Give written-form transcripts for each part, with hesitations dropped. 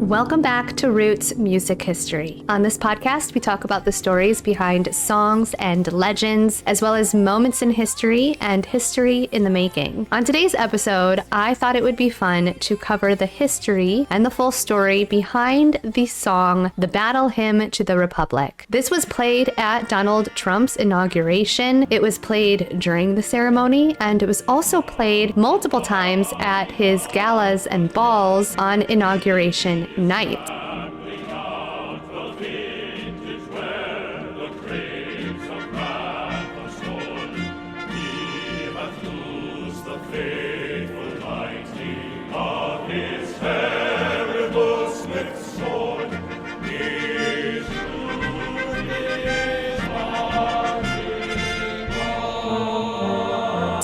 Welcome back to Roots Music History. On this podcast, we talk about the stories behind songs and legends, as well as moments in history and history in the making. On today's episode, I thought it would be fun to cover the history and the full story behind the song, The Battle Hymn to the Republic. This was played at Donald Trump's inauguration. It was played during the ceremony, and it was also played multiple times at his galas and balls on Inauguration night.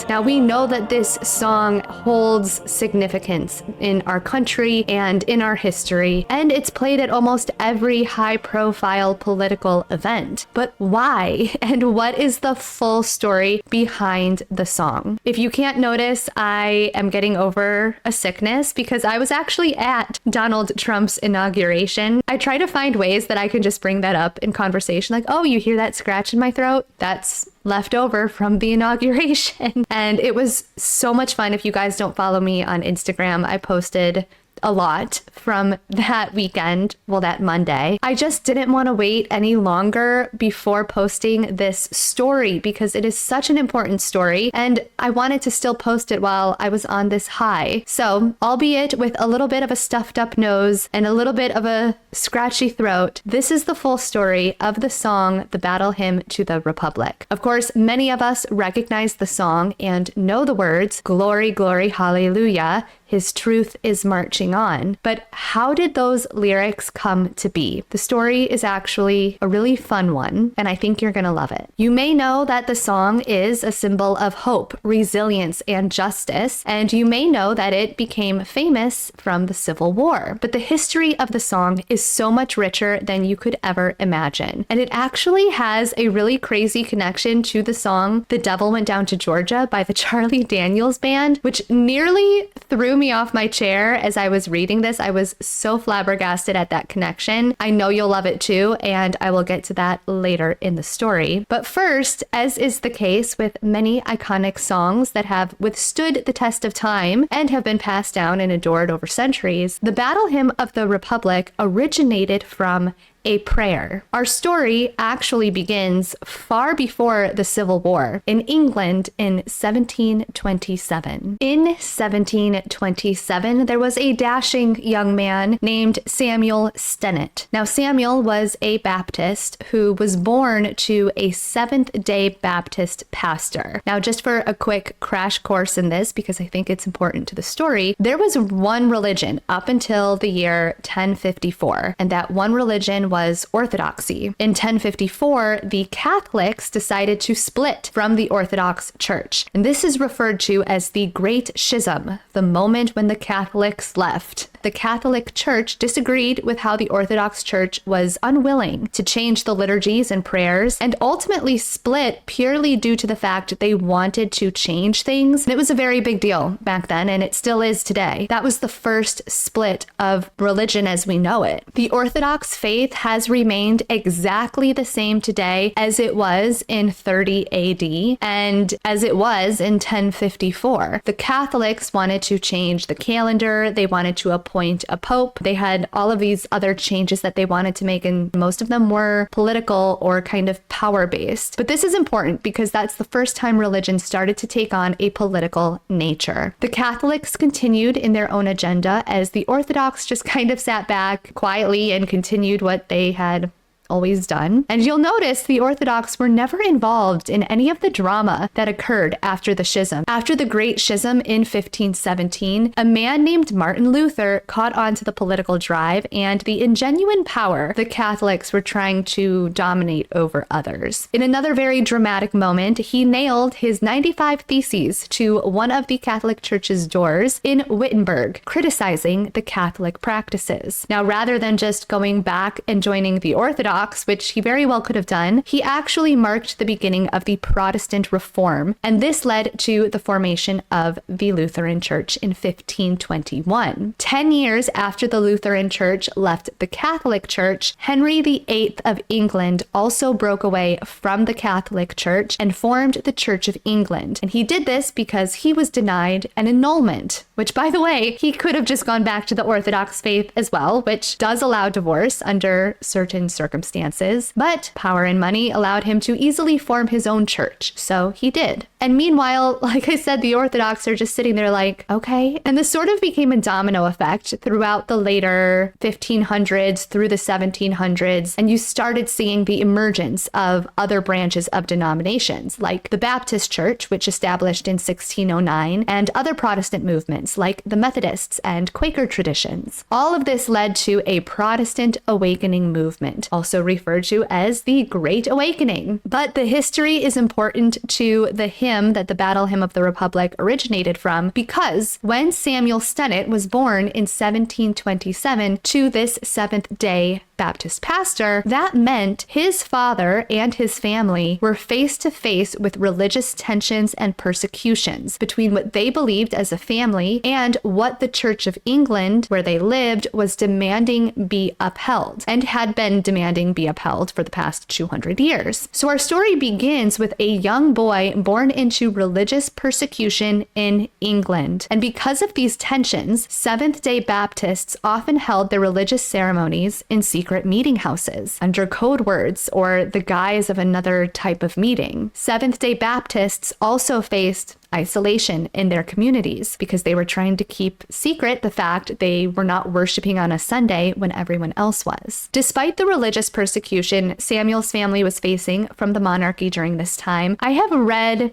Now, we know that this song holds significance in our country and in our history, and it's played at almost every high-profile political event. But why? And what is the full story behind the song? If you can't notice, I am getting over a sickness because I was actually at Donald Trump's inauguration. I try to find ways that I can just bring that up in conversation, like, oh, you hear that scratch in my throat? That's left over from the inauguration. And it was so much fun. If you guys don't follow me on Instagram, I posted a lot from that weekend, well, that Monday. I just didn't want to wait any longer before posting this story because it is such an important story, and I wanted to still post it while I was on this high. So, albeit with a little bit of a stuffed up nose and a little bit of a scratchy throat, this is the full story of the song, The Battle Hymn to the Republic. Of course, many of us recognize the song and know the words, "Glory, glory, hallelujah, His truth is marching on." But how did those lyrics come to be? The story is actually a really fun one, and I think you're going to love it. You may know that the song is a symbol of hope, resilience, and justice, and you may know that it became famous from the Civil War. But the history of the song is so much richer than you could ever imagine. And it actually has a really crazy connection to the song The Devil Went Down to Georgia by the Charlie Daniels Band, which nearly threw me off my chair as I was reading this. I was so flabbergasted at that connection. I know you'll love it too, and I will get to that later in the story. But first, as is the case with many iconic songs that have withstood the test of time and have been passed down and adored over centuries, the Battle Hymn of the Republic originated from a prayer. Our story actually begins far before the Civil War in England in 1727. In 1727, there was a dashing young man named Samuel Stennet. Now, Samuel was a Baptist who was born to a Seventh-day Baptist pastor. Now, just for a quick crash course in this, because I think it's important to the story, there was one religion up until the year 1054, and that one religion was Orthodoxy. In 1054, the Catholics decided to split from the Orthodox Church, and this is referred to as the Great Schism, the moment when the Catholics left. The Catholic Church disagreed with how the Orthodox Church was unwilling to change the liturgies and prayers, and ultimately split purely due to the fact that they wanted to change things. And it was a very big deal back then, and it still is today. That was the first split of religion as we know it. The Orthodox faith has remained exactly the same today as it was in 30 AD and as it was in 1054. The Catholics wanted to change the calendar. They wanted to appoint a pope. They had all of these other changes that they wanted to make, and most of them were political or kind of power-based. But this is important because that's the first time religion started to take on a political nature. The Catholics continued in their own agenda as the Orthodox just kind of sat back quietly and continued what they had always done. And you'll notice the Orthodox were never involved in any of the drama that occurred after the schism. After the Great Schism in 1517, a man named Martin Luther caught on to the political drive and the ingenuine power the Catholics were trying to dominate over others. In another very dramatic moment, he nailed his 95 Theses to one of the Catholic Church's doors in Wittenberg, criticizing the Catholic practices. Now, rather than just going back and joining the Orthodox unorthodox, which he very well could have done, he actually marked the beginning of the Protestant Reform, and this led to the formation of the Lutheran Church in 1521. 10 years after the Lutheran Church left the Catholic Church, Henry VIII of England also broke away from the Catholic Church and formed the Church of England. And he did this because he was denied an annulment, which, by the way, he could have just gone back to the Orthodox faith as well, which does allow divorce under certain circumstances, but power and money allowed him to easily form his own church, so he did. And meanwhile, like I said, the Orthodox are just sitting there like, okay. And this sort of became a domino effect throughout the later 1500s through the 1700s, and you started seeing the emergence of other branches of denominations, like the Baptist Church, which established in 1609, and other Protestant movements like the Methodists and Quaker traditions. All of this led to a Protestant awakening movement, also referred to as the Great Awakening. But the history is important to the hymn that the Battle Hymn of the Republic originated from, because when Samuel Stennet was born in 1727 to this Seventh-day Baptist pastor, that meant his father and his family were face to face with religious tensions and persecutions between what they believed as a family and what the Church of England, where they lived, was demanding be upheld, and had been demanding be upheld for the past 200 years. So our story begins with a young boy born into religious persecution in England. And because of these tensions, Seventh-day Baptists often held their religious ceremonies in secret meeting houses under code words or the guise of another type of meeting. Seventh-day Baptists also faced isolation in their communities because they were trying to keep secret the fact they were not worshiping on a Sunday when everyone else was. Despite the religious persecution Samuel's family was facing from the monarchy during this time, I've read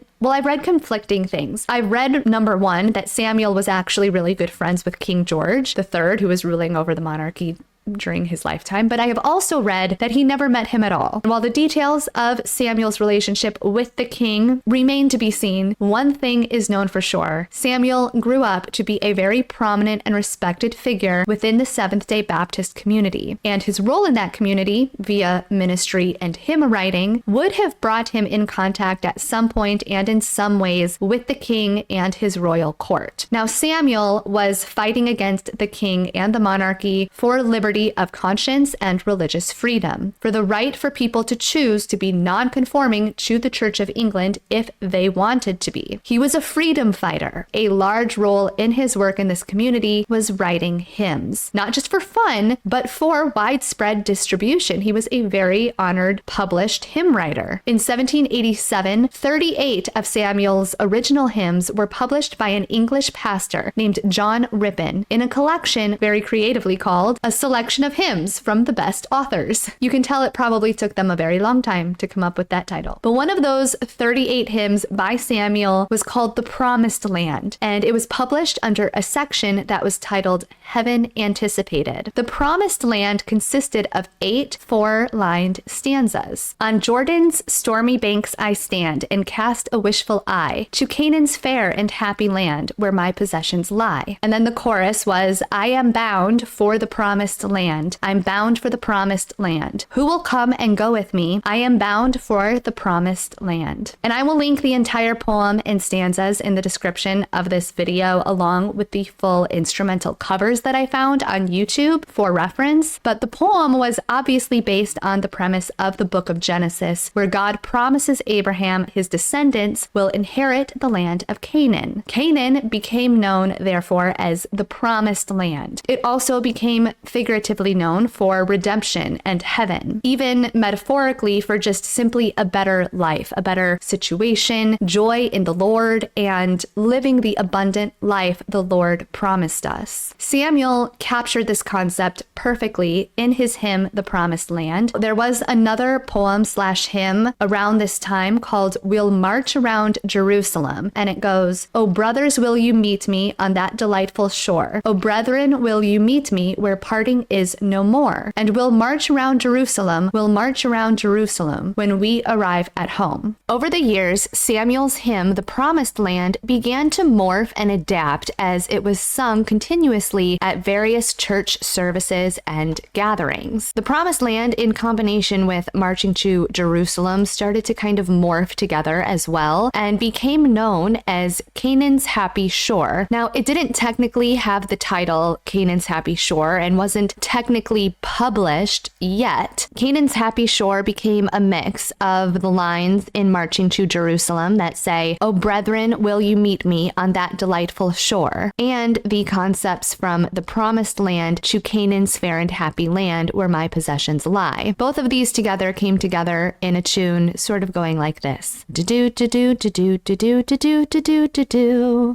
conflicting things. I've read, number one, that Samuel was actually really good friends with King George III, who was ruling over the monarchy during his lifetime, but I have also read that he never met him at all. While the details of Samuel's relationship with the king remain to be seen, one thing is known for sure. Samuel grew up to be a very prominent and respected figure within the Seventh-day Baptist community, and his role in that community, via ministry and hymn writing, would have brought him in contact at some point and in some ways with the king and his royal court. Now, Samuel was fighting against the king and the monarchy for liberty of conscience and religious freedom, for the right for people to choose to be non-conforming to the Church of England if they wanted to be. He was a freedom fighter. A large role in his work in this community was writing hymns, not just for fun, but for widespread distribution. He was a very honored, published hymn writer. In 1787, 38 of Samuel's original hymns were published by an English pastor named John Rippon in a collection very creatively called A Selection of Hymns from the Best Authors. You can tell it probably took them a very long time to come up with that title. But one of those 38 hymns by Samuel was called The Promised Land, and it was published under a section that was titled Heaven Anticipated. The Promised Land consisted of 8 4-lined stanzas. On Jordan's stormy banks I stand and cast a wishful eye to Canaan's fair and happy land where my possessions lie. And then the chorus was, I am bound for the promised land. I'm bound for the promised land. Who will come and go with me? I am bound for the promised land. And I will link the entire poem and stanzas in the description of this video, along with the full instrumental covers that I found on YouTube for reference. But the poem was obviously based on the premise of the book of Genesis, where God promises Abraham his descendants will inherit the land of Canaan. Canaan became known, therefore, as the promised land. It also became figuratively known for redemption and heaven, even metaphorically for just simply a better life, a better situation, joy in the Lord, and living the abundant life the Lord promised us. Samuel captured this concept perfectly in his hymn, The Promised Land. There was another poem/hymn around this time called We'll March Around Jerusalem, and it goes, O brothers, will you meet me on that delightful shore? O brethren, will you meet me where parting is no more, and we'll march around Jerusalem, we'll march around Jerusalem when we arrive at home. Over the years, Samuel's hymn, The Promised Land, began to morph and adapt as it was sung continuously at various church services and gatherings. The Promised Land, in combination with marching to Jerusalem, started to kind of morph together as well and became known as Canaan's Happy Shore. Now, it didn't technically have the title Canaan's Happy Shore and wasn't technically published yet. Canaan's Happy Shore became a mix of the lines in Marching to Jerusalem that say, "O brethren, will you meet me on that delightful shore?" and the concepts from the Promised Land to Canaan's fair and happy land where my possessions lie. Both of these together came together in a tune sort of going like this.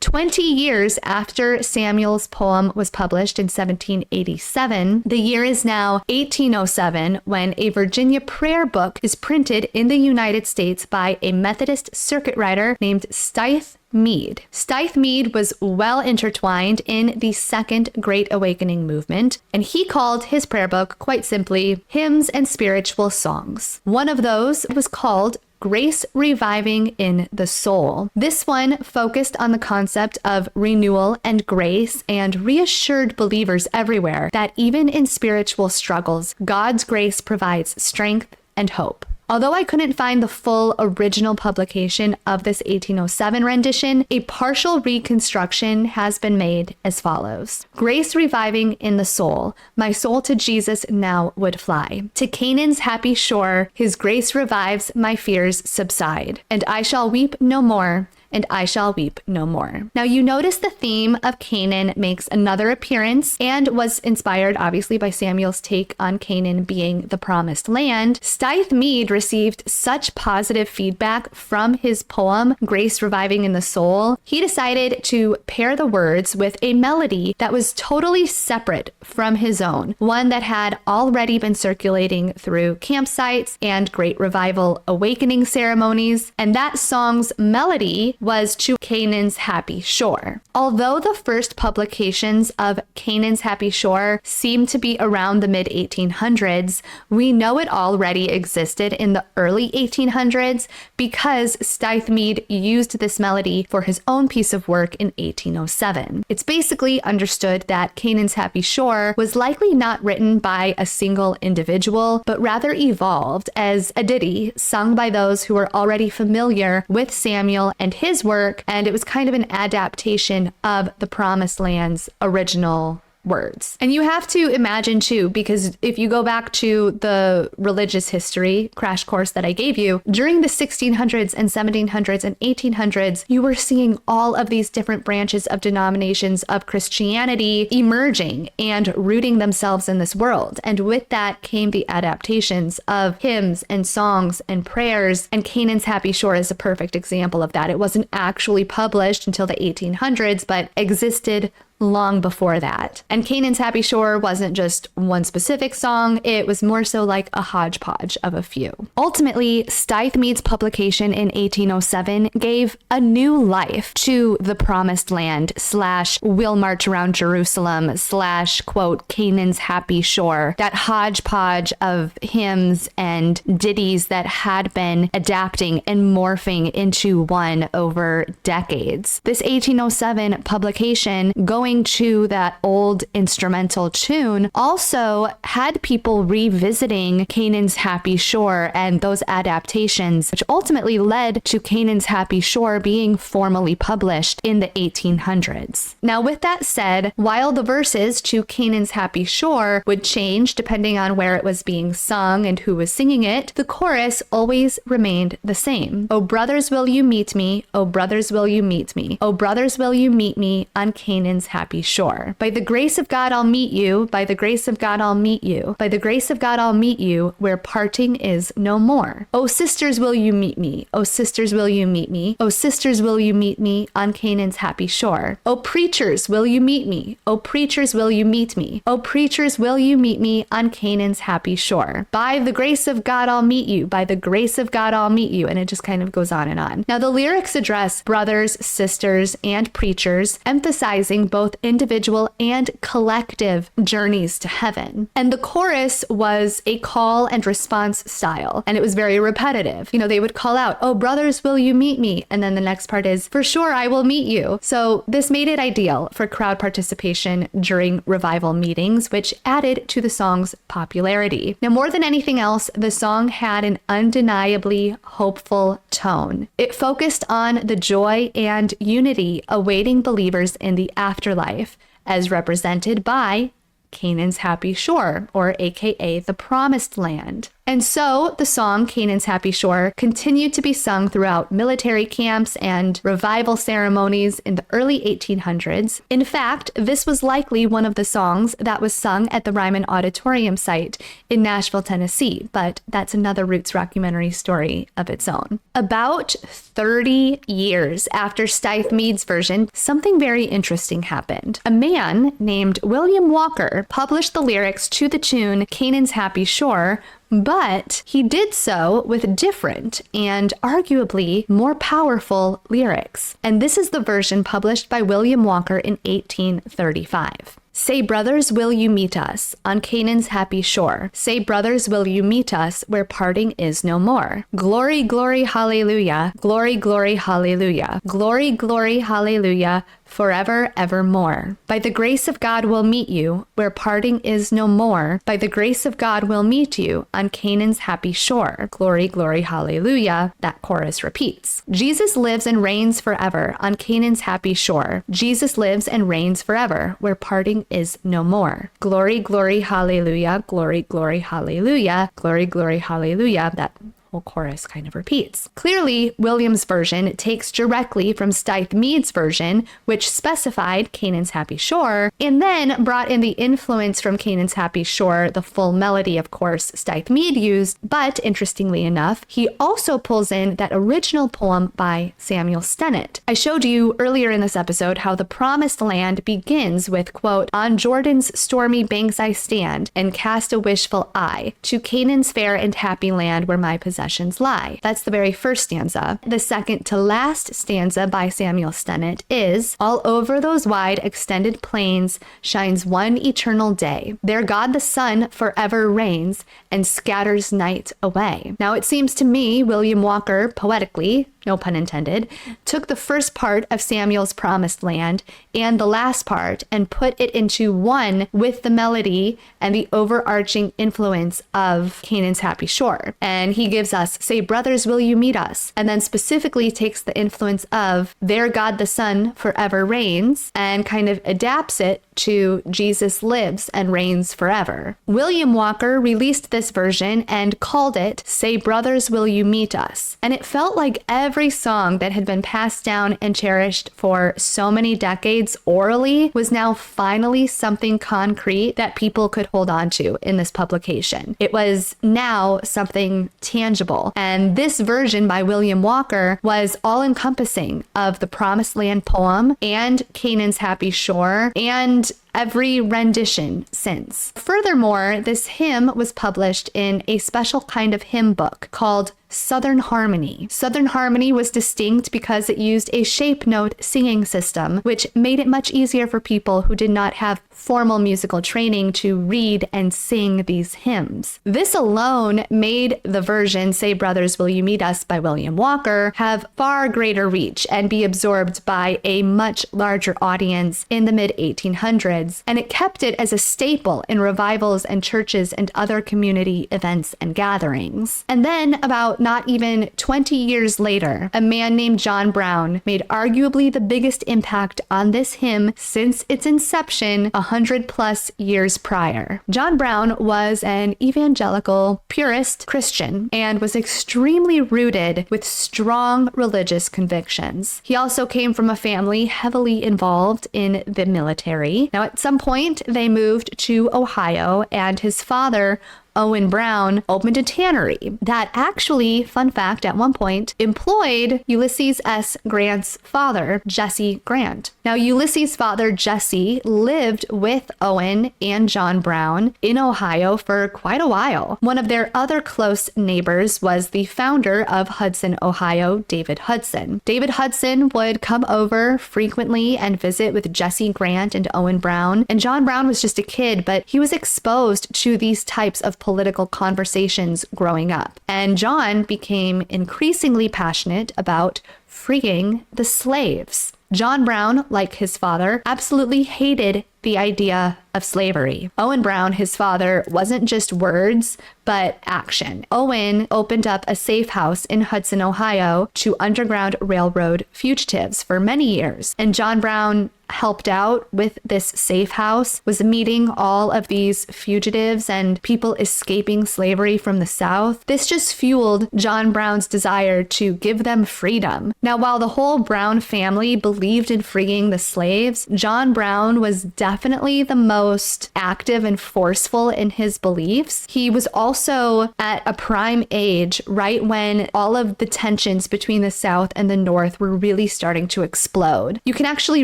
20 years after Samuel's poem was published in 1787, the year is now 1807 when a Virginia prayer book is printed in the United States by a Methodist circuit rider named Stith Meade. Stith Meade was well intertwined in the Second Great Awakening movement, and he called his prayer book, quite simply, Hymns and Spiritual Songs. One of those was called Grace Reviving in the Soul. This one focused on the concept of renewal and grace and reassured believers everywhere that even in spiritual struggles, God's grace provides strength and hope. Although I couldn't find the full original publication of this 1807 rendition, a partial reconstruction has been made as follows. Grace reviving in the soul, my soul to Jesus now would fly. To Canaan's happy shore, his grace revives, my fears subside. And I shall weep no more, and I shall weep no more. Now you notice the theme of Canaan makes another appearance and was inspired obviously by Samuel's take on Canaan being the promised land. Stith Meade received such positive feedback from his poem, Grace Reviving in the Soul, he decided to pair the words with a melody that was totally separate from his own, one that had already been circulating through campsites and Great Revival awakening ceremonies, and that song's melody was To Canaan's Happy Shore. Although the first publications of Canaan's Happy Shore seem to be around the mid-1800s, we know it already existed in the early 1800s because Stith Meade used this melody for his own piece of work in 1807. It's basically understood that Canaan's Happy Shore was likely not written by a single individual, but rather evolved as a ditty sung by those who were already familiar with Samuel and his work, and it was kind of an adaptation of the Promised Land's original words. And you have to imagine too, because if you go back to the religious history crash course that I gave you, during the 1600s and 1700s and 1800s, you were seeing all of these different branches of denominations of Christianity emerging and rooting themselves in this world. And with that came the adaptations of hymns and songs and prayers, and Canaan's Happy Shore is a perfect example of that. It wasn't actually published until the 1800s, but existed long before that. And Canaan's Happy Shore wasn't just one specific song, it was more so like a hodgepodge of a few. Ultimately, Stith Meade's publication in 1807 gave a new life to the Promised Land / We'll March Around Jerusalem / quote Canaan's Happy Shore, that hodgepodge of hymns and ditties that had been adapting and morphing into one over decades. This 1807 publication, going to that old instrumental tune, also had people revisiting Canaan's Happy Shore and those adaptations, which ultimately led to Canaan's Happy Shore being formally published in the 1800s. Now, with that said, while the verses to Canaan's Happy Shore would change depending on where it was being sung and who was singing it, the chorus always remained the same. Oh, brothers, will you meet me? Oh, brothers, will you meet me? Oh, brothers, will you meet me on Canaan's Happy Shore? By the grace of God, I'll meet you. By the grace of God, I'll meet you. By the grace of God, I'll meet you where parting is no more. Oh, sisters, will you meet me? Oh, sisters, will you meet me? Oh, sisters, will you meet me on Canaan's Happy Shore? Oh, preachers, will you meet me? Oh, preachers, will you meet me? Oh, preachers, will you meet me on Canaan's Happy Shore? By the grace of God, I'll meet you. By the grace of God, I'll meet you. And it just kind of goes on and on. Now, the lyrics address brothers, sisters, and preachers, emphasizing both both individual and collective journeys to heaven. And the chorus was a call and response style, and it was very repetitive. They would call out, "Oh, brothers, will you meet me?" And then the next part is, "For sure, I will meet you." So this made it ideal for crowd participation during revival meetings, which added to the song's popularity. Now, more than anything else, the song had an undeniably hopeful tone. It focused on the joy and unity awaiting believers in the afterlife, as represented by Canaan's Happy Shore, or AKA the Promised Land. And so the song Canaan's Happy Shore continued to be sung throughout military camps and revival ceremonies in the early 1800s. In fact, this was likely one of the songs that was sung at the Ryman Auditorium site in Nashville, Tennessee, but that's another Roots rockumentary story of its own. About 30 years after Stith Meade's version, something very interesting happened. A man named William Walker published the lyrics to the tune Canaan's Happy Shore, but he did so with different and arguably more powerful lyrics. And this is the version published by William Walker in 1835. "Say, brothers, will you meet us on Canaan's happy shore? Say, brothers, will you meet us where parting is no more? Glory, glory, hallelujah. Glory, glory, hallelujah. Glory, glory, hallelujah. Forever, evermore. By the grace of God we'll meet you where parting is no more. By the grace of God we'll meet you on Canaan's happy shore. Glory, glory, hallelujah." That chorus repeats. Jesus lives and reigns forever on Canaan's happy shore. Jesus lives and reigns forever where parting is no more. Glory, glory, hallelujah. Glory, glory, hallelujah. Glory, glory, hallelujah. That whole chorus kind of repeats. Clearly, William's version takes directly from Stith Meade's version, which specified Canaan's Happy Shore, and then brought in the influence from Canaan's Happy Shore, the full melody, of course, Stith Meade used, but interestingly enough, he also pulls in that original poem by Samuel Stennet. I showed you earlier in this episode how the Promised Land begins with, quote, "On Jordan's stormy banks I stand and cast a wishful eye to Canaan's fair and happy land where my possessions lie." That's the very first stanza. The second to last stanza by Samuel Stennet is, "All over those wide extended plains shines one eternal day. There God the sun forever reigns and scatters night away." Now it seems to me William Walker poetically, no pun intended, took the first part of Samuel's Promised Land and the last part and put it into one with the melody and the overarching influence of Canaan's Happy Shore. And he gives us, "Say, brothers, will you meet us?" And then specifically takes the influence of "There God the Son forever reigns" and kind of adapts it to "Jesus lives and reigns forever." William Walker released this version and called it "Say, brothers, will you meet us?" And it felt like every song that had been passed down and cherished for so many decades orally was now finally something concrete that people could hold on to in this publication. It was now something tangible. And this version by William Walker was all-encompassing of the Promised Land poem and Canaan's Happy Shore and every rendition since. Furthermore, this hymn was published in a special kind of hymn book called Southern Harmony. Southern Harmony was distinct because it used a shape note singing system, which made it much easier for people who did not have formal musical training to read and sing these hymns. This alone made the version "Say, Brothers, Will You Meet Us" by William Walker have far greater reach and be absorbed by a much larger audience in the mid-1800s, and it kept it as a staple in revivals and churches and other community events and gatherings. And then about not even 20 years later, a man named John Brown made arguably the biggest impact on this hymn since its inception 100 plus years prior. John Brown was an evangelical purist Christian and was extremely rooted with strong religious convictions. He also came from a family heavily involved in the military. Now, at some point, they moved to Ohio, and his father Owen Brown opened a tannery that actually, fun fact, at one point employed Ulysses S. Grant's father, Jesse Grant. Now, Ulysses' father, Jesse, lived with Owen and John Brown in Ohio for quite a while. One of their other close neighbors was the founder of Hudson, Ohio, David Hudson. David Hudson would come over frequently and visit with Jesse Grant and Owen Brown. And John Brown was just a kid, but he was exposed to these types of political conversations growing up. And John became increasingly passionate about freeing the slaves. John Brown, like his father, absolutely hated the idea of slavery. Owen Brown, his father, wasn't just words, but action. Owen opened up a safe house in Hudson, Ohio to Underground Railroad fugitives for many years. And John Brown helped out with this safe house, was meeting all of these fugitives and people escaping slavery from the South. This just fueled John Brown's desire to give them freedom. Now, while the whole Brown family believed in freeing the slaves, John Brown was definitely the most active and forceful in his beliefs. He was also at a prime age, right when all of the tensions between the South and the North were really starting to explode. You can actually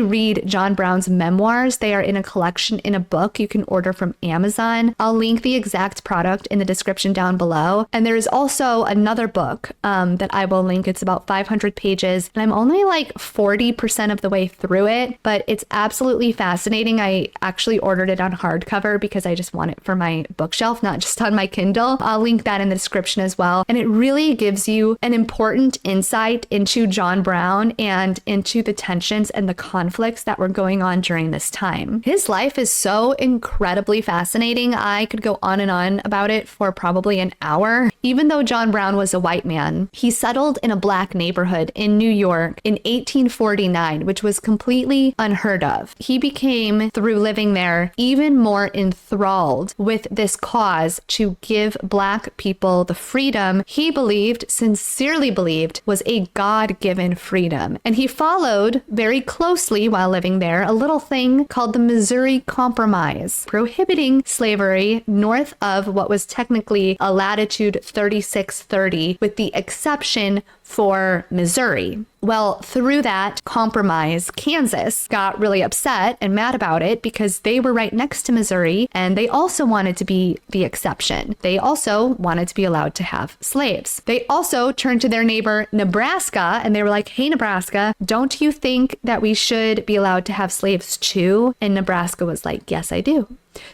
read John Brown's memoirs. They are in a collection in a book you can order from Amazon. I'll link the exact product in the description down below. And there is also another book that I will link. It's about 500 pages, and I'm only like 40% of the way through it, but it's absolutely fascinating. I actually ordered it on hardcover because I just want it for my bookshelf, not just on my Kindle. I'll link that in the description as well. And it really gives you an important insight into John Brown and into the tensions and the conflicts that were going on during this time. His life is so incredibly fascinating. I could go on and on about it for probably an hour. Even though John Brown was a white man, he settled in a black neighborhood in New York in 1849, which was completely unheard of. He became, through living there, even more enthralled with this cause to give black people the freedom he believed, sincerely believed, was a God-given freedom. And he followed very closely while living there a little thing called the Missouri Compromise, prohibiting slavery north of what was technically a latitude 3630, with the exception for Missouri. Well, through that compromise, Kansas got really upset and mad about it because they were right next to Missouri and they also wanted to be the exception. They also wanted to be allowed to have slaves. They also turned to their neighbor, Nebraska, and they were like, hey, Nebraska, don't you think that we should be allowed to have slaves too? And Nebraska was like, yes, I do.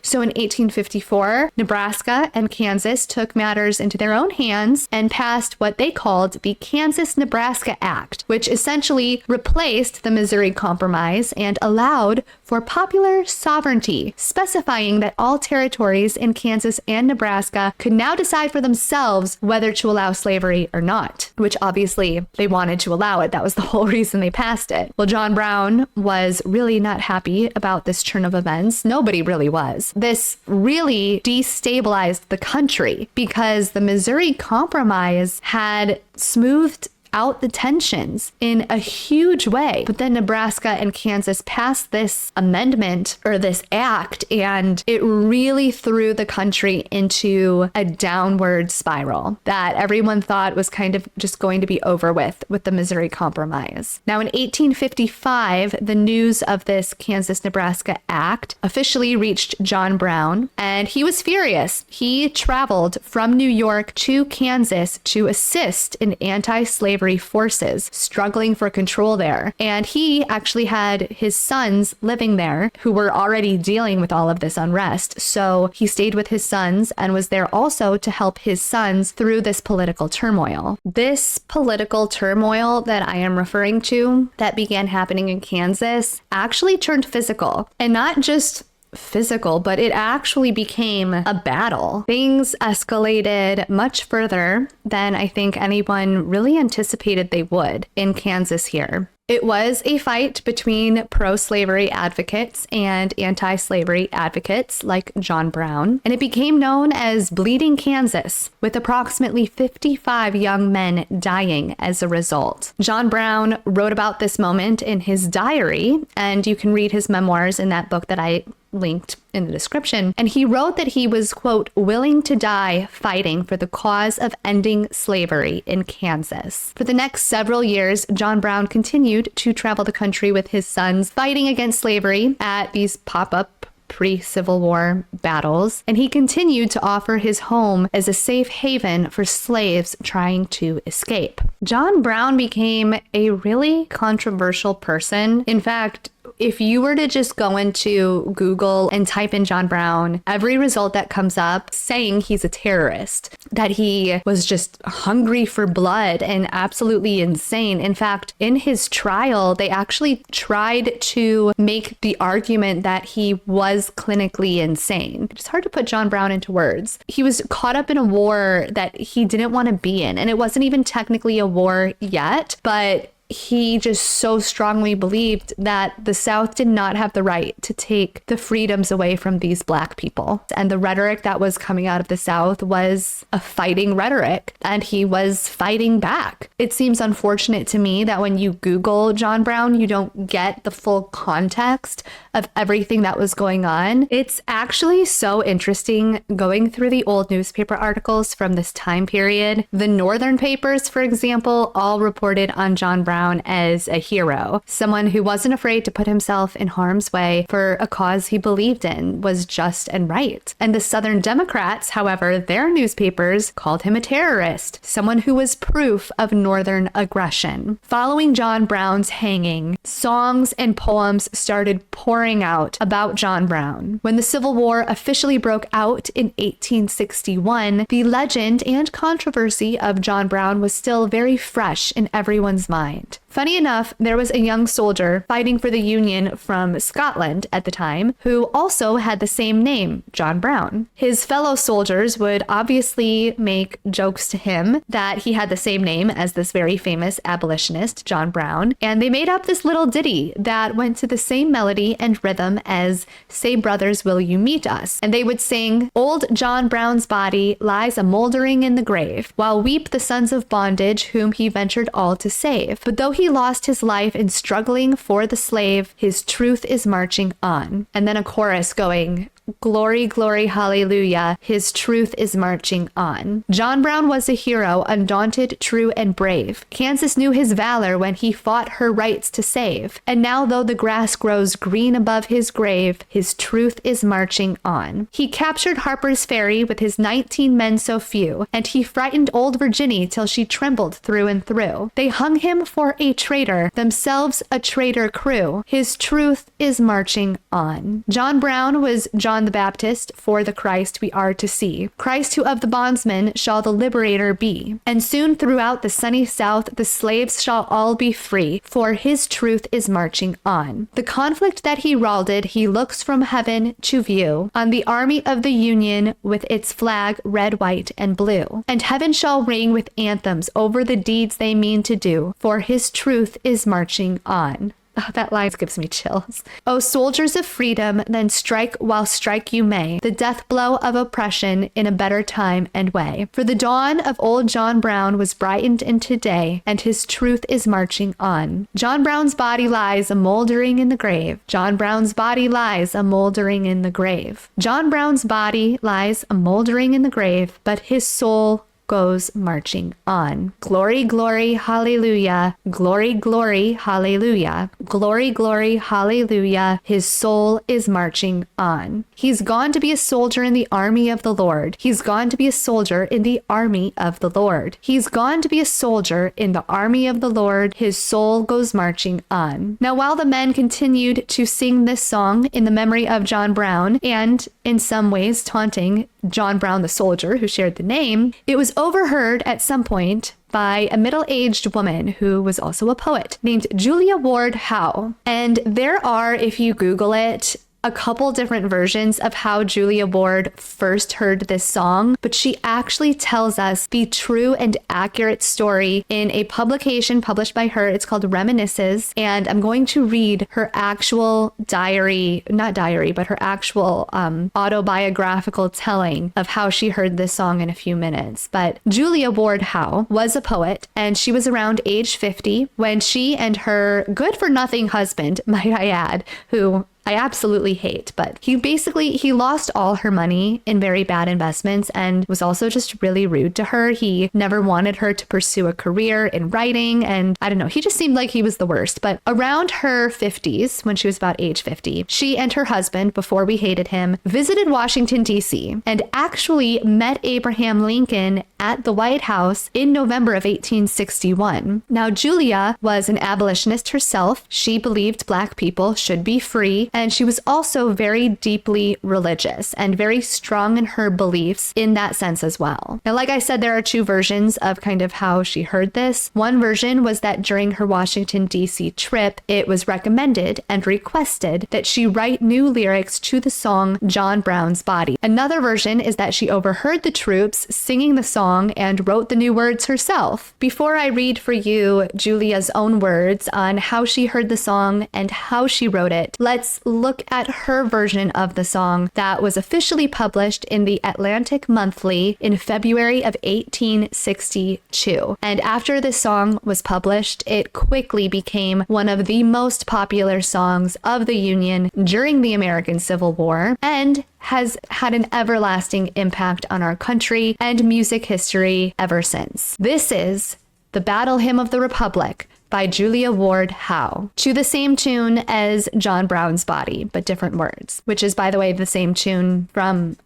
So in 1854, Nebraska and Kansas took matters into their own hands and passed what they called the Kansas-Nebraska Act, which essentially replaced the Missouri Compromise and allowed for popular sovereignty, specifying that all territories in Kansas and Nebraska could now decide for themselves whether to allow slavery or not, which obviously they wanted to allow it. That was the whole reason they passed it. Well, John Brown was really not happy about this turn of events. Nobody really was. This really destabilized the country because the Missouri Compromise had smoothed out the tensions in a huge way. But then Nebraska and Kansas passed this amendment or this act, and it really threw the country into a downward spiral that everyone thought was kind of just going to be over with the Missouri Compromise. Now in 1855, the news of this Kansas-Nebraska Act officially reached John Brown, and he was furious. He traveled from New York to Kansas to assist in anti-slavery forces struggling for control there. And he actually had his sons living there who were already dealing with all of this unrest. So he stayed with his sons and was there also to help his sons through this political turmoil. This political turmoil that I am referring to that began happening in Kansas actually turned physical, and not just physical, but it actually became a battle. Things escalated much further than I think anyone really anticipated they would in Kansas here. It was a fight between pro-slavery advocates and anti-slavery advocates like John Brown, and it became known as Bleeding Kansas, with approximately 55 young men dying as a result. John Brown wrote about this moment in his diary, and you can read his memoirs in that book that I linked in the description. And he wrote that he was, quote, willing to die fighting for the cause of ending slavery in Kansas. For the next several years, John Brown continued to travel the country with his sons, fighting against slavery at these pop-up pre-Civil War battles, and he continued to offer his home as a safe haven for slaves trying to escape. John Brown became a really controversial person. In fact, if you were to just go into Google and type in John Brown, every result that comes up saying he's a terrorist, that he was just hungry for blood and absolutely insane. In fact, in his trial, they actually tried to make the argument that he was clinically insane. It's hard to put John Brown into words. He was caught up in a war that he didn't want to be in, and it wasn't even technically a war yet, but he just so strongly believed that the South did not have the right to take the freedoms away from these Black people. And the rhetoric that was coming out of the South was a fighting rhetoric, and he was fighting back. It seems unfortunate to me that when you Google John Brown, you don't get the full context of everything that was going on. It's actually so interesting going through the old newspaper articles from this time period. The Northern papers, for example, all reported on John Brown as a hero, someone who wasn't afraid to put himself in harm's way for a cause he believed in was just and right. And the Southern Democrats, however, their newspapers called him a terrorist, someone who was proof of Northern aggression. Following John Brown's hanging, songs and poems started pouring out about John Brown. When the Civil War officially broke out in 1861, the legend and controversy of John Brown was still very fresh in everyone's mind. Funny enough, there was a young soldier fighting for the Union from Scotland at the time who also had the same name, John Brown. His fellow soldiers would obviously make jokes to him that he had the same name as this very famous abolitionist, John Brown, and they made up this little ditty that went to the same melody and rhythm as Say Brothers Will You Meet Us, and they would sing, Old John Brown's body lies a mouldering in the grave, while weep the sons of bondage whom he ventured all to save. But though he lost his life in struggling for the slave, his truth is marching on. And then a chorus going, Glory, glory, hallelujah, his truth is marching on. John Brown was a hero, undaunted, true, and brave. Kansas knew his valor when he fought her rights to save. And now though the grass grows green above his grave, his truth is marching on. He captured Harper's Ferry with his 19 men so few, and he frightened old Virginia till she trembled through and through. They hung him for a traitor, themselves a traitor crew. His truth is marching on. John Brown was John the Baptist, for the Christ we are to see. Christ who of the bondsman shall the liberator be. And soon throughout the sunny South the slaves shall all be free, for his truth is marching on. The conflict that he heralded he looks from heaven to view, on the army of the Union with its flag red, white, and blue. And heaven shall ring with anthems over the deeds they mean to do, for his truth is marching on. Oh, that line gives me chills. O soldiers of freedom, then strike while strike you may, the death blow of oppression in a better time and way. For the dawn of old John Brown was brightened into day, and his truth is marching on. John Brown's body lies a mouldering in the grave. John Brown's body lies a mouldering in the grave. John Brown's body lies a mouldering in the grave, but his soul goes marching on. Glory, glory, hallelujah. Glory, glory, hallelujah. Glory, glory, hallelujah. His soul is marching on. He's gone to be a soldier in the army of the Lord. He's gone to be a soldier in the army of the Lord. He's gone to be a soldier in the army of the Lord. His soul goes marching on. Now, while the men continued to sing this song in the memory of John Brown, and in some ways taunting John Brown the soldier who shared the name, it was overheard at some point by a middle-aged woman who was also a poet named Julia Ward Howe. And there are, if you Google it, a couple different versions of how Julia Ward first heard this song, but she actually tells us the true and accurate story in a publication published by her. It's called Reminiscences, and I'm going to read her actual but her actual autobiographical telling of how she heard this song in a few minutes. But Julia Ward Howe was a poet, and she was around age 50 when she and her good-for-nothing husband, might I add, who I absolutely hate. But he lost all her money in very bad investments and was also just really rude to her. He never wanted her to pursue a career in writing, and I don't know, he just seemed like he was the worst. But around her 50s, when she was about age 50, she and her husband, before we hated him, visited Washington, D.C., and actually met Abraham Lincoln at the White House in November of 1861. Now, Julia was an abolitionist herself. She believed Black people should be free, and she was also very deeply religious and very strong in her beliefs in that sense as well. Now, like I said, there are two versions of kind of how she heard this. One version was that during her Washington, D.C. trip, it was recommended and requested that she write new lyrics to the song John Brown's Body. Another version is that she overheard the troops singing the song and wrote the new words herself. Before I read for you Julia's own words on how she heard the song and how she wrote it, let's look at her version of the song that was officially published in the Atlantic Monthly in February of 1862. And after this song was published, it quickly became one of the most popular songs of the Union during the American Civil War and has had an everlasting impact on our country and music history ever since. This is the Battle Hymn of the Republic by Julia Ward Howe, to the same tune as John Brown's Body, but different words, which is, by the way, the same tune from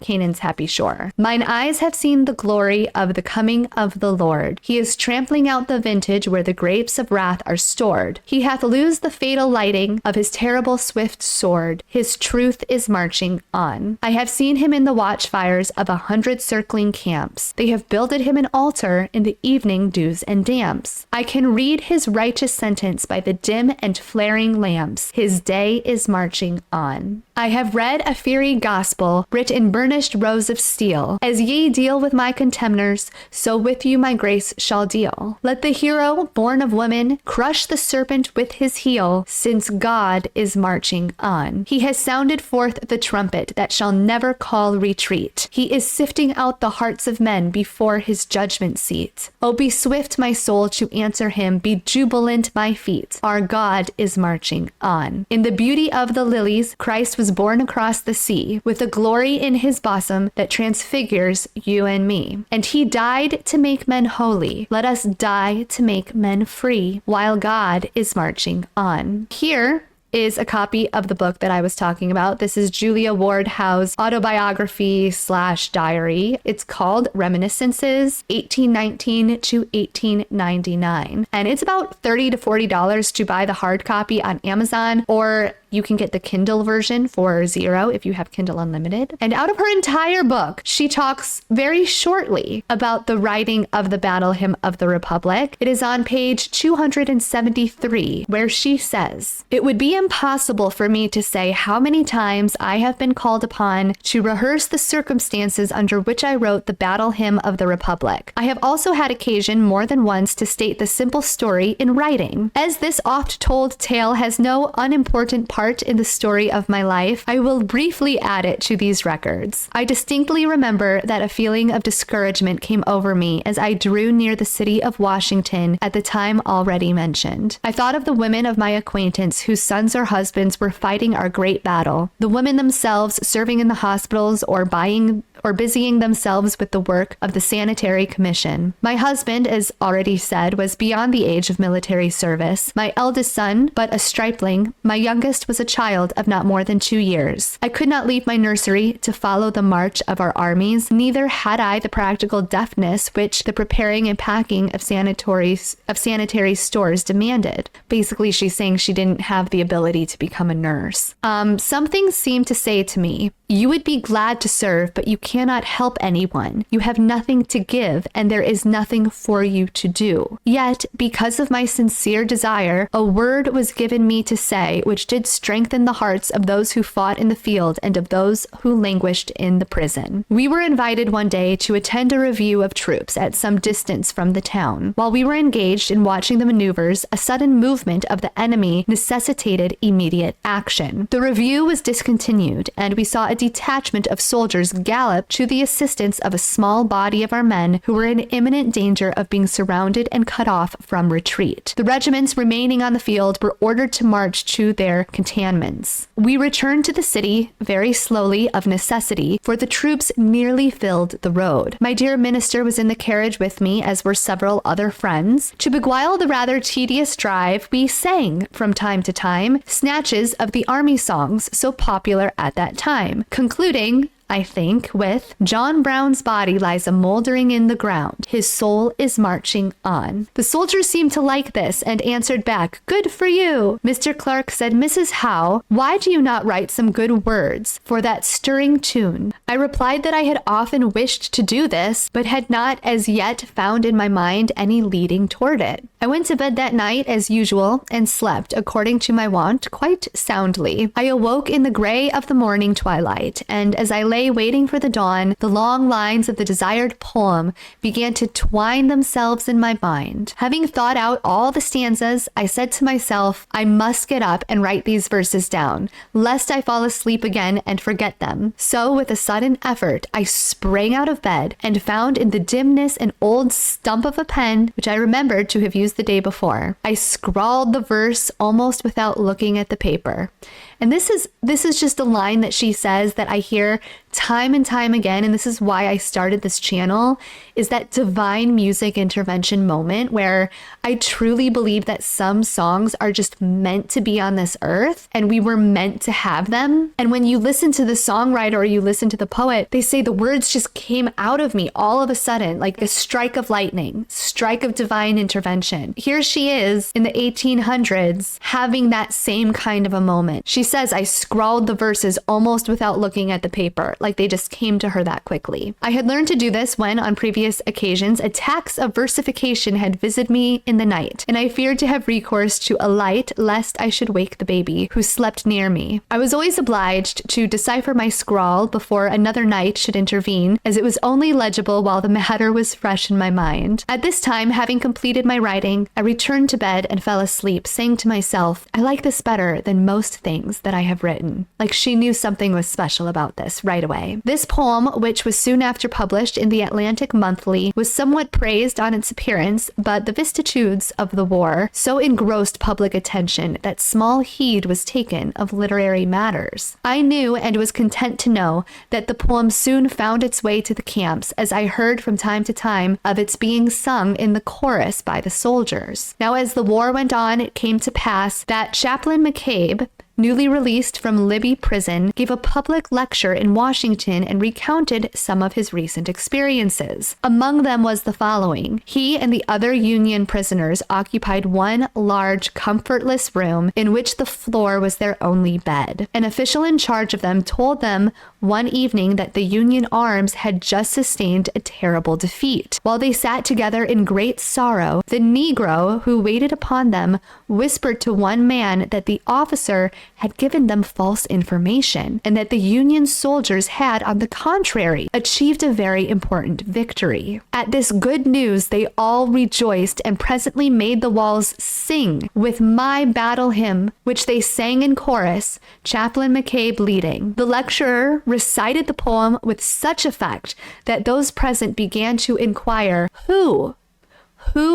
Canaan's Happy Shore. Mine eyes have seen the glory of the coming of the Lord. He is trampling out the vintage where the grapes of wrath are stored. He hath loosed the fatal lighting of his terrible swift sword. His truth is marching on. I have seen him in the watchfires of 100 circling camps. They have builded him an altar in the evening dews and damps. I can read his righteous sentence by the dim and flaring lamps. His day is marching on. I have read a fiery gospel writ in burnished rows of steel. As ye deal with my contemners, so with you my grace shall deal. Let the hero, born of woman, crush the serpent with his heel, since God is marching on. He has sounded forth the trumpet that shall never call retreat. He is sifting out the hearts of men before his judgment seat. Oh, be swift, my soul, to answer him. Be jubilant, my feet. Our God is marching on. In the beauty of the lilies, Christ was born across the sea, with a glory in his bosom that transfigures you and me. And he died to make men holy. Let us die to make men free, while God is marching on. Here is a copy of the book that I was talking about. This is Julia Ward Howe's autobiography/diary. It's called Reminiscences, 1819 to 1899. And it's about $30 to $40 to buy the hard copy on Amazon, or you can get the Kindle version for $0 if you have Kindle Unlimited. And out of her entire book, she talks very shortly about the writing of the Battle Hymn of the Republic. It is on page 273, where she says, "It would be impossible for me to say how many times I have been called upon to rehearse the circumstances under which I wrote the Battle Hymn of the Republic. I have also had occasion more than once to state the simple story in writing. As this oft-told tale has no unimportant part in the story of my life, I will briefly add it to these records. I distinctly remember that a feeling of discouragement came over me as I drew near the city of Washington at the time already mentioned. I thought of the women of my acquaintance whose sons or husbands were fighting our great battle, the women themselves serving in the hospitals or busying themselves with the work of the Sanitary Commission. My husband, as already said, was beyond the age of military service. My eldest son, but a stripling, my youngest was a child of not more than 2 years. I could not leave my nursery to follow the march of our armies, neither had I the practical deftness which the preparing and packing of sanitary stores demanded." Basically, she's saying she didn't have the ability to become a nurse. Something seemed to say to me, "You would be glad to serve, but you cannot help anyone. You have nothing to give, and there is nothing for you to do." Yet, because of my sincere desire, a word was given me to say, which did strengthen the hearts of those who fought in the field and of those who languished in the prison. We were invited one day to attend a review of troops at some distance from the town. While we were engaged in watching the maneuvers, a sudden movement of the enemy necessitated immediate action. The review was discontinued, and we saw a detachment of soldiers galloped to the assistance of a small body of our men who were in imminent danger of being surrounded and cut off from retreat. The regiments remaining on the field were ordered to march to their cantonments. We returned to the city very slowly of necessity, for the troops nearly filled the road. My dear minister was in the carriage with me, as were several other friends. To beguile the rather tedious drive, we sang, from time to time, snatches of the army songs so popular at that time, concluding, I think, with John Brown's body lies a mouldering in the ground. His soul is marching on. The soldiers seemed to like this and answered back, good for you. Mr. Clark said, Mrs. Howe, why do you not write some good words for that stirring tune? I replied that I had often wished to do this, but had not as yet found in my mind any leading toward it. I went to bed that night as usual and slept, according to my wont, quite soundly. I awoke in the gray of the morning twilight, and as I lay waiting for the dawn, the long lines of the desired poem began to twine themselves in my mind. Having thought out all the stanzas, I said to myself, I must get up and write these verses down, lest I fall asleep again and forget them. So with a sudden effort, I sprang out of bed and found in the dimness an old stump of a pen, which I remembered to have used the day before. I scrawled the verse almost without looking at the paper. And this is just a line that she says that I hear time and time again, and this is why I started this channel, is that divine music intervention moment where I truly believe that some songs are just meant to be on this earth and we were meant to have them. And when you listen to the songwriter or you listen to the poet, they say the words just came out of me all of a sudden, like a strike of lightning, strike of divine intervention. Here she is in the 1800s having that same kind of a moment. She says, I scrawled the verses almost without looking at the paper, like they just came to her that quickly. I had learned to do this when, on previous occasions, attacks of versification had visited me in the night, and I feared to have recourse to a light lest I should wake the baby, who slept near me. I was always obliged to decipher my scrawl before another night should intervene, as it was only legible while the matter was fresh in my mind. At this time, having completed my writing, I returned to bed and fell asleep, saying to myself, I like this better than most things that I have written. Like she knew something was special about this right away. This poem, which was soon after published in the Atlantic Monthly, was somewhat praised on its appearance, but the vicissitudes of the war so engrossed public attention that small heed was taken of literary matters. I knew and was content to know that the poem soon found its way to the camps, as I heard from time to time of its being sung in the chorus by the soldiers. Now, as the war went on, it came to pass that Chaplain McCabe, newly released from Libby prison, gave a public lecture in Washington and recounted some of his recent experiences. Among them was the following. He and the other Union prisoners occupied one large, comfortless room in which the floor was their only bed. An official in charge of them told them one evening that the Union arms had just sustained a terrible defeat. While they sat together in great sorrow, the Negro who waited upon them whispered to one man that the officer had given them false information, and that the Union soldiers had, on the contrary, achieved a very important victory. At this good news, they all rejoiced and presently made the walls sing with my battle hymn, which they sang in chorus, Chaplain McCabe leading. The lecturer recited the poem with such effect that those present began to inquire, who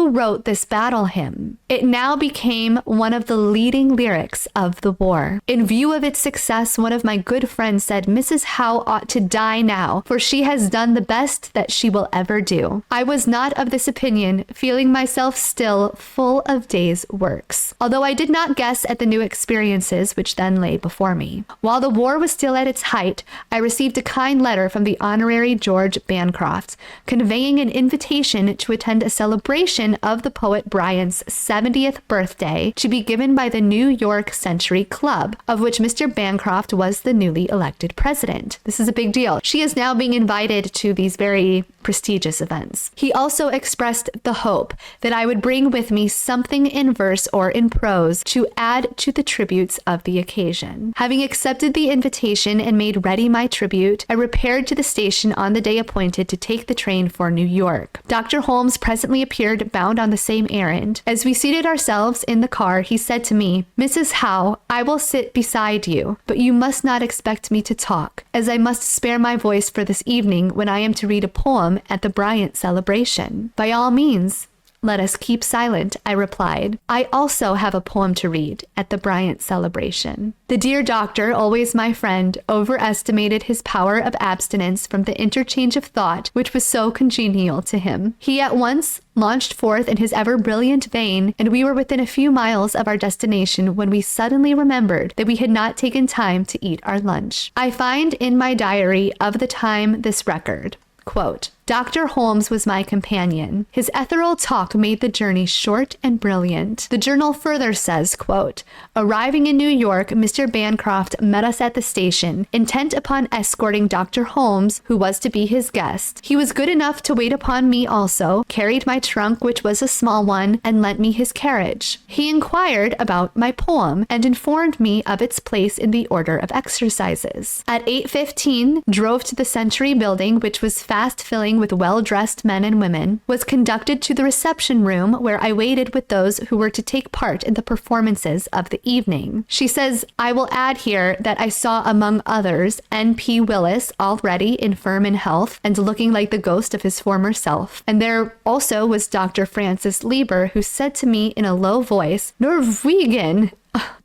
wrote this battle hymn? It now became one of the leading lyrics of the war. In view of its success, one of my good friends said, Mrs. Howe ought to die now, for she has done the best that she will ever do. I was not of this opinion, feeling myself still full of day's works, although I did not guess at the new experiences which then lay before me. While the war was still at its height, I received a kind letter from the Honorary George Bancroft, conveying an invitation to attend a celebration of the poet Bryant's 70th birthday, to be given by the New York Century Club, of which Mr. Bancroft was the newly elected president. This is a big deal. She is now being invited to these very prestigious events. He also expressed the hope that I would bring with me something in verse or in prose to add to the tributes of the occasion. Having accepted the invitation and made ready my tribute, I repaired to the station on the day appointed to take the train for New York. Dr. Holmes presently appeared appeared bound on the same errand. As we seated ourselves in the car, he said to me, "Mrs. Howe, I will sit beside you, but you must not expect me to talk, as I must spare my voice for this evening when I am to read a poem at the Bryant celebration." "By all means, let us keep silent," I replied. I also have a poem to read at the Bryant celebration. The dear doctor, always my friend, overestimated his power of abstinence from the interchange of thought which was so congenial to him. He at once launched forth in his ever-brilliant vein, and we were within a few miles of our destination when we suddenly remembered that we had not taken time to eat our lunch. I find in my diary of the time this record, quote, "Dr. Holmes was my companion. His ethereal talk made the journey short and brilliant." The journal further says, quote, "Arriving in New York, Mr. Bancroft met us at the station, intent upon escorting Dr. Holmes, who was to be his guest. He was good enough to wait upon me also, carried my trunk, which was a small one, and lent me his carriage. He inquired about my poem, and informed me of its place in the order of exercises. At 8:15, drove to the Century Building, which was fast filling with well-dressed men and women, was conducted to the reception room where I waited with those who were to take part in the performances of the evening." She says, "I will add here that I saw among others N.P. Willis, already infirm in health and looking like the ghost of his former self. And there also was Dr. Francis Lieber, who said to me in a low voice, 'Norwegian!'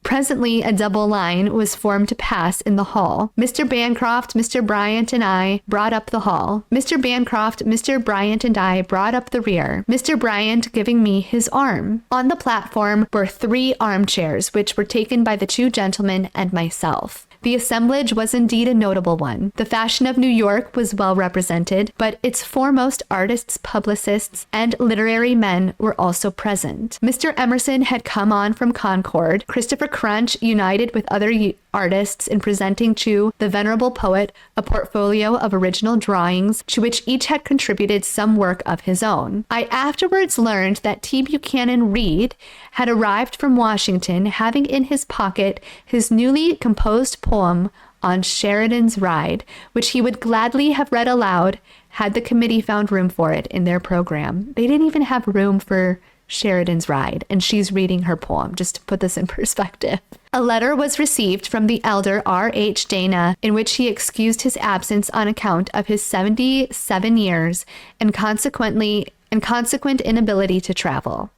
Presently, a double line was formed to pass in the hall. Mr. Bancroft, Mr. Bryant, and I brought up the hall. Mr. Bancroft, Mr. Bryant, and I brought up the rear, Mr. Bryant giving me his arm. On the platform were 3 armchairs, which were taken by the 2 gentlemen and myself. The assemblage was indeed a notable one. The fashion of New York was well represented, but its foremost artists, publicists, and literary men were also present. Mr. Emerson had come on from Concord. Christopher Crunch united with other artists in presenting to the venerable poet a portfolio of original drawings to which each had contributed some work of his own. I afterwards learned that T. Buchanan Reed had arrived from Washington, having in his pocket his newly composed poem on Sheridan's Ride, which he would gladly have read aloud had the committee found room for it in their program. They didn't even have room for Sheridan's Ride, and she's reading her poem, just to put this in perspective. A letter was received from the elder R.H. Dana, in which he excused his absence on account of his 77 years and consequent inability to travel.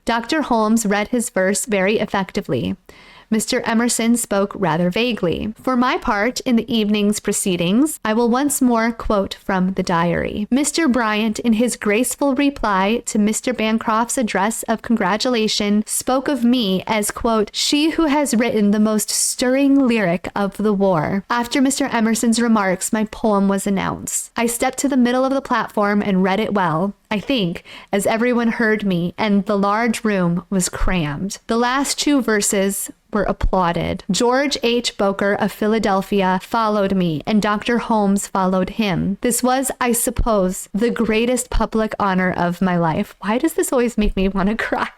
Dr. Holmes read his verse very effectively. Mr. Emerson spoke rather vaguely. For my part, in the evening's proceedings, I will once more quote from the diary. Mr. Bryant, in his graceful reply to Mr. Bancroft's address of congratulation, spoke of me as, quote, "she who has written the most stirring lyric of the war." After Mr. Emerson's remarks, my poem was announced. I stepped to the middle of the platform and read it well, I think, as everyone heard me, and the large room was crammed. The last 2 verses were applauded. George H. Boker of Philadelphia followed me, and Dr. Holmes followed him. This was, I suppose, the greatest public honor of my life. Why does this always make me want to cry?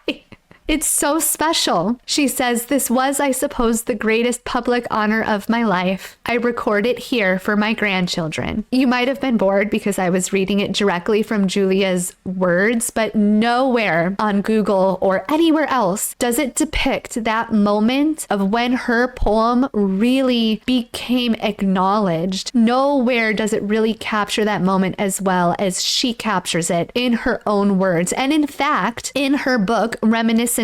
It's so special. She says, "This was, I suppose, the greatest public honor of my life. I record it here for my grandchildren." You might have been bored because I was reading it directly from Julia's words, but nowhere on Google or anywhere else does it depict that moment of when her poem really became acknowledged. Nowhere does it really capture that moment as well as she captures it in her own words. And in fact, in her book, Reminiscences,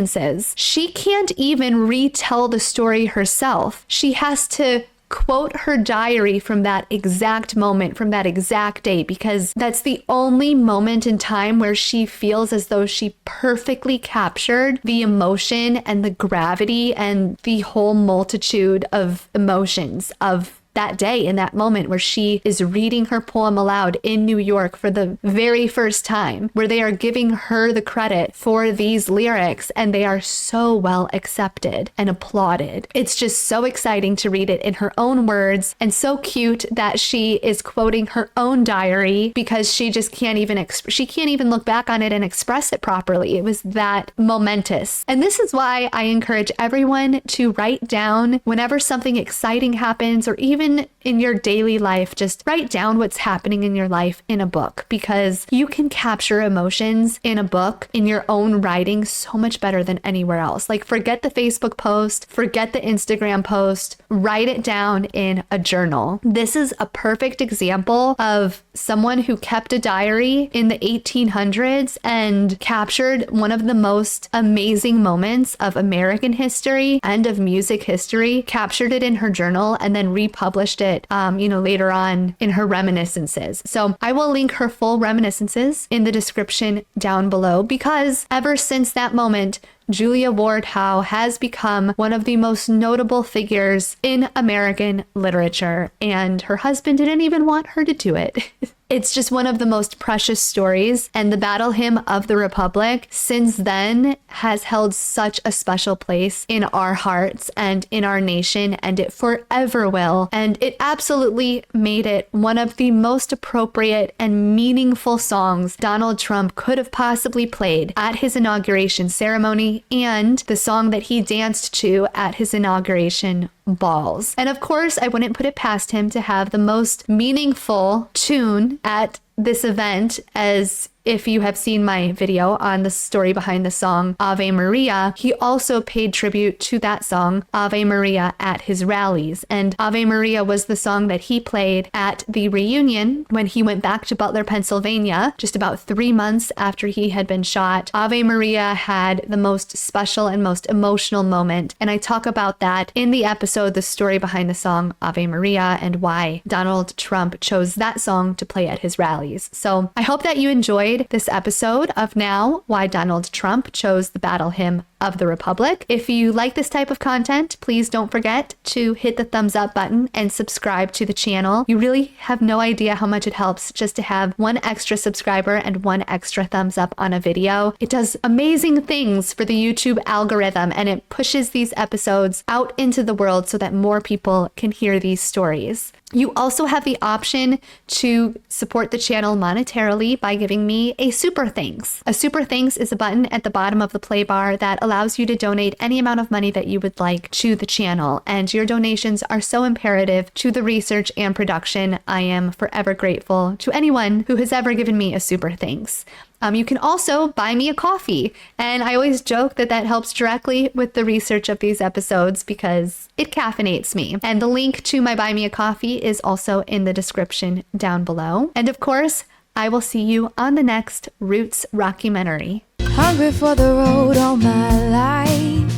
she can't even retell the story herself. She has to quote her diary from that exact moment, from that exact day, because that's the only moment in time where she feels as though she perfectly captured the emotion and the gravity and the whole multitude of emotions of that day, in that moment where she is reading her poem aloud in New York for the very first time, where they are giving her the credit for these lyrics, and they are so well accepted and applauded. It's just so exciting to read it in her own words, and so cute that she is quoting her own diary because she just can't even look back on it and express it properly. It was that momentous. And this is why I encourage everyone to write down whenever something exciting happens, or even even in your daily life, just write down what's happening in your life in a book, because you can capture emotions in a book in your own writing so much better than anywhere else. Like, forget the Facebook post, forget the Instagram post, write it down in a journal. This is a perfect example of someone who kept a diary in the 1800s and captured one of the most amazing moments of American history and of music history, captured it in her journal, and then republished it, later on in her reminiscences. So I will link her full reminiscences in the description down below, because ever since that moment, Julia Ward Howe has become one of the most notable figures in American literature, and her husband didn't even want her to do it. It's just one of the most precious stories, and the Battle Hymn of the Republic since then has held such a special place in our hearts and in our nation, and it forever will. And it absolutely made it one of the most appropriate and meaningful songs Donald Trump could have possibly played at his inauguration ceremony, and the song that he danced to at his inauguration balls. And of course, I wouldn't put it past him to have the most meaningful tune at this event, as if you have seen my video on the story behind the song Ave Maria, he also paid tribute to that song Ave Maria at his rallies. And Ave Maria was the song that he played at the reunion when he went back to Butler, Pennsylvania, just about 3 months after he had been shot. Ave Maria had the most special and most emotional moment, and I talk about that in the episode, The Story Behind the Song Ave Maria, and why Donald Trump chose that song to play at his rallies. So I hope that you enjoyed this episode of Now, Why Donald Trump Chose the Battle Hymn of the Republic. If you like this type of content, please don't forget to hit the thumbs up button and subscribe to the channel. You really have no idea how much it helps just to have one extra subscriber and one extra thumbs up on a video. It does amazing things for the YouTube algorithm, and it pushes these episodes out into the world so that more people can hear these stories. You also have the option to support the channel monetarily by giving me a super thanks. A super thanks is a button at the bottom of the play bar that allows you to donate any amount of money that you would like to the channel, and your donations are so imperative to the research and production. I am forever grateful to anyone who has ever given me a super thanks. You can also buy me a coffee, and I always joke that that helps directly with the research of these episodes because it caffeinates me. And the link to my Buy Me a Coffee is also in the description down below. And of course, I will see you on the next Roots Rockumentary. Hungry for the road all my life,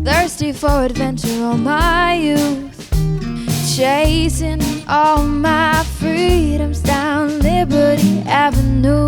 thirsty for adventure all my youth, chasing all my freedoms down Liberty Avenue.